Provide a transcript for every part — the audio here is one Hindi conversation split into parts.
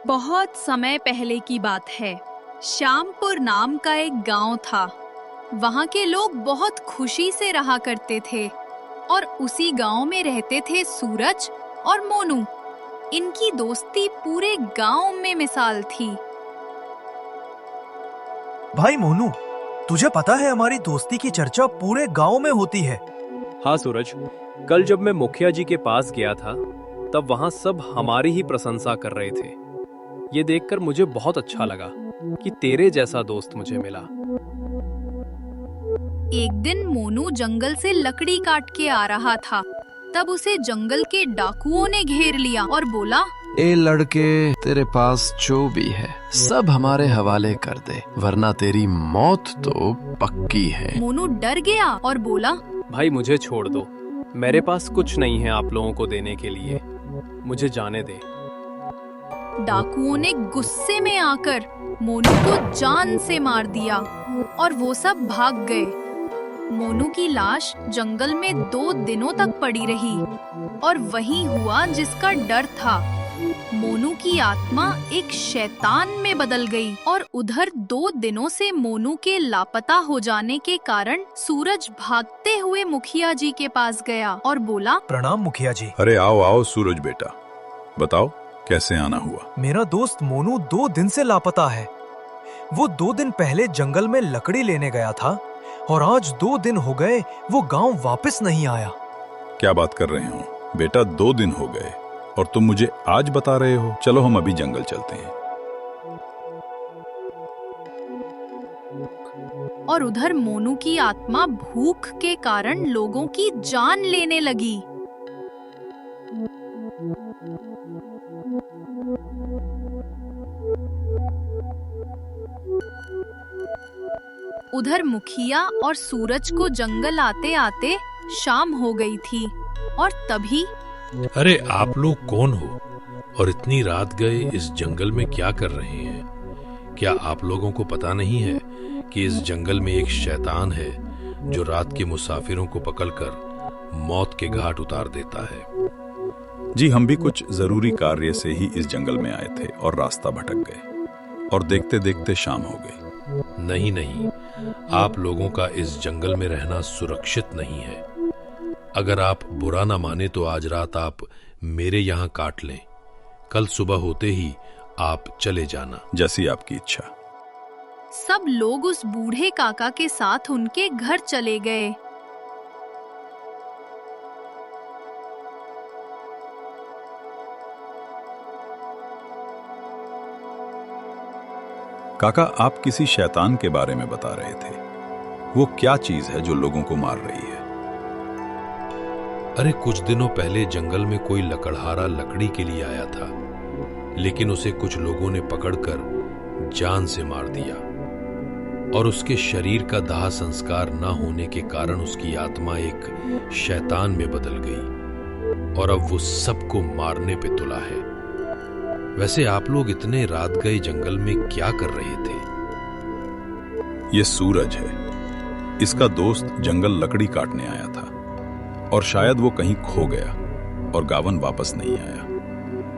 बहुत समय पहले की बात है। श्यामपुर नाम का एक गांव था। वहां के लोग बहुत खुशी से रहा करते थे और उसी गांव में रहते थे सूरज और मोनू। इनकी दोस्ती पूरे गांव में मिसाल थी। भाई मोनू, तुझे पता है हमारी दोस्ती की चर्चा पूरे गांव में होती है। हाँ सूरज, कल जब मैं मुखिया जी के पास गया था तब वहाँ सब हमारी ही प्रशंसा कर रहे थे। ये देखकर मुझे बहुत अच्छा लगा कि तेरे जैसा दोस्त मुझे मिला। एक दिन मोनू जंगल से लकड़ी काट के आ रहा था। तब उसे जंगल के डाकुओं ने घेर लिया और बोला, ए लड़के, तेरे पास जो भी है सब हमारे हवाले कर दे, वरना तेरी मौत तो पक्की है। मोनू डर गया और बोला, भाई मुझे छोड़ दो, मेरे पास कुछ नहीं है आप लोगों को देने के लिए, मुझे जाने दे। डाकुओं ने गुस्से में आकर मोनू को जान से मार दिया और वो सब भाग गए। मोनू की लाश जंगल में 2 दिनों तक पड़ी रही और वही हुआ जिसका डर था। मोनू की आत्मा एक शैतान में बदल गई और उधर 2 दिनों से मोनू के लापता हो जाने के कारण सूरज भागते हुए मुखिया जी के पास गया और बोला, प्रणाम मुखिया जी। अरे आओ आओ सूरज बेटा, बताओ कैसे आना हुआ। मेरा दोस्त मोनू 2 दिन से लापता है। वो 2 दिन पहले जंगल में लकड़ी लेने गया था और आज 2 दिन हो गए वो गांव वापस नहीं आया। क्या बात कर रहे हो बेटा, 2 दिन हो गए और तुम मुझे आज बता रहे हो। चलो हम अभी जंगल चलते हैं। और उधर मोनू की आत्मा भूख के कारण लोगों की जान लेने लगी। उधर मुखिया और सूरज को जंगल आते आते शाम हो गई थी और तभी, अरे आप लोग कौन हो और इतनी रात गए इस जंगल में क्या कर रहे हैं? क्या आप लोगों को पता नहीं है कि इस जंगल में एक शैतान है जो रात के मुसाफिरों को पकड़कर मौत के घाट उतार देता है? जी, हम भी कुछ जरूरी कार्य से ही इस जंगल में आए थे और रास्ता भटक गए और देखते देखते शाम हो गई। नहीं नहीं, आप लोगों का इस जंगल में रहना सुरक्षित नहीं है। अगर आप बुरा ना माने तो आज रात आप मेरे यहाँ काट लें। कल सुबह होते ही आप चले जाना। जैसी आपकी इच्छा। सब लोग उस बूढ़े काका के साथ उनके घर चले गए। काका, आप किसी शैतान के बारे में बता रहे थे। वो क्या चीज है जो लोगों को मार रही है? अरे कुछ दिनों पहले जंगल में कोई लकड़हारा लकड़ी के लिए आया था, लेकिन उसे कुछ लोगों ने पकड़कर जान से मार दिया और उसके शरीर का दाह संस्कार न होने के कारण उसकी आत्मा एक शैतान में बदल गई और अब वो सबको मारने पे तुला है। वैसे आप लोग इतने रात गए जंगल में क्या कर रहे थे? ये सूरज है। इसका दोस्त जंगल लकड़ी काटने आया था और शायद वो कहीं खो गया और गावन वापस नहीं आया,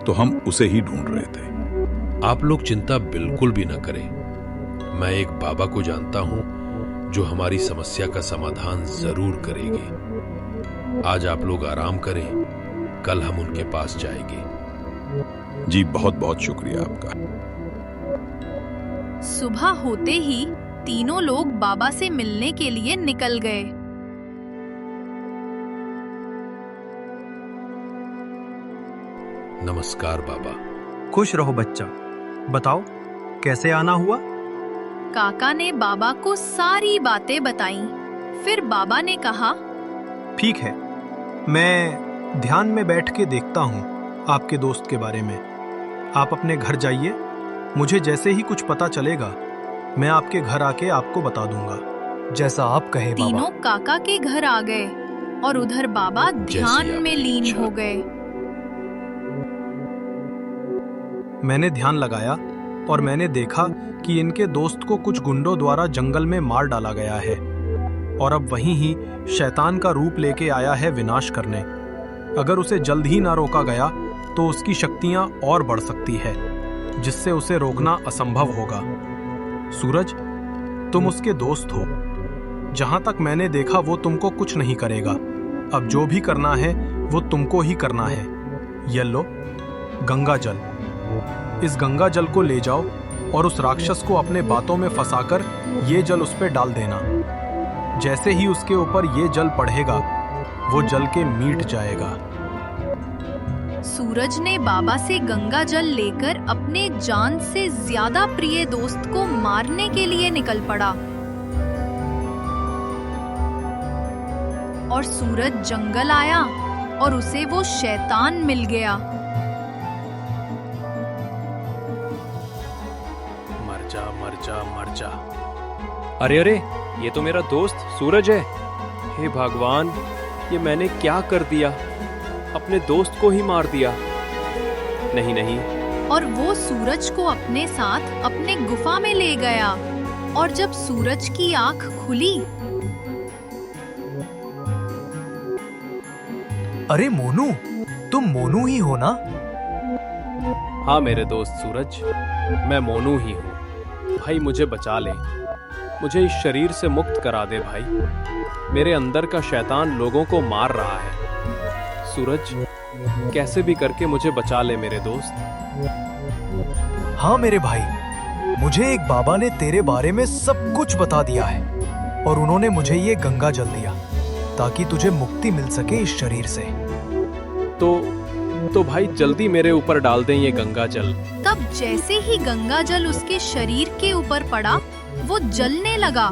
तो हम उसे ही ढूंढ रहे थे। आप लोग चिंता बिल्कुल भी न करें। मैं एक बाबा को जानता हूं जो हमारी समस्या का समाधान जरूर करेंगे। आज आप लोग आराम करें, कल हम उनके पास जाएंगे। जी, बहुत बहुत शुक्रिया आपका। सुबह होते ही तीनों लोग बाबा से मिलने के लिए निकल गए। नमस्कार बाबा। खुश रहो बच्चा। बताओ कैसे आना हुआ? काका ने बाबा को सारी बातें बताईं। फिर बाबा ने कहा, ठीक है, मैं ध्यान में बैठ के देखता हूँ आपके दोस्त के बारे में। आप अपने घर जाइए। मुझे जैसे ही कुछ पता चलेगा मैं आपके घर आके आपको बता दूंगा। जैसा आप कहे बाबा। तीनों काका के घर आ गए और उधर बाबा ध्यान में लीन हो गए। मैंने ध्यान लगाया और मैंने देखा कि इनके दोस्त को कुछ गुंडों द्वारा जंगल में मार डाला गया है और अब वहीं ही शैतान का रूप लेके आया है विनाश करने। अगर उसे जल्द ही ना रोका गया तो उसकी शक्तियां और बढ़ सकती है। जिससे उसे रोकना असंभव होगा। सूरज, तुम उसके दोस्त हो। जहां तक मैंने देखा वो तुमको कुछ नहीं करेगा। अब जो भी करना है वो तुमको ही करना है। ये लो गंगा जल। इस गंगा जल को ले जाओ और उस राक्षस को अपने बातों में फंसाकर ये जल उस पे डाल देना। जैसे ही उसके ऊपर ये जल पड़ेगा वो जल के मीट जाएगा। सूरज ने बाबा से गंगा जल लेकर अपने जान से ज्यादा प्रिय दोस्त को मारने के लिए निकल पड़ा। और सूरज जंगल आया और उसे वो शैतान मिल गया। मर जा मर जा मर जा। अरे अरे, ये तो मेरा दोस्त सूरज है। हे भगवान, ये मैंने क्या कर दिया? अपने दोस्त को ही मार दिया। नहीं नहीं। और वो सूरज को अपने साथ अपने गुफा में ले गया। और जब सूरज की आंख खुली, अरे मोनू, तुम मोनू ही हो ना? हाँ मेरे दोस्त सूरज, मैं मोनू ही हूँ। भाई मुझे बचा ले, मुझे इस शरीर से मुक्त करा दे भाई। मेरे अंदर का शैतान लोगों को मार रहा है। सूरज, कैसे भी करके मुझे बचा ले मेरे दोस्त। हाँ मेरे भाई, मुझे एक बाबा ने तेरे बारे में सब कुछ बता दिया है और उन्होंने मुझे ये गंगा जल दिया ताकि तुझे मुक्ति मिल सके इस शरीर से। तो भाई जल्दी मेरे ऊपर डाल दें ये गंगा जल। तब जैसे ही गंगा जल उसके शरीर के ऊपर पड़ा, वो जलने लगा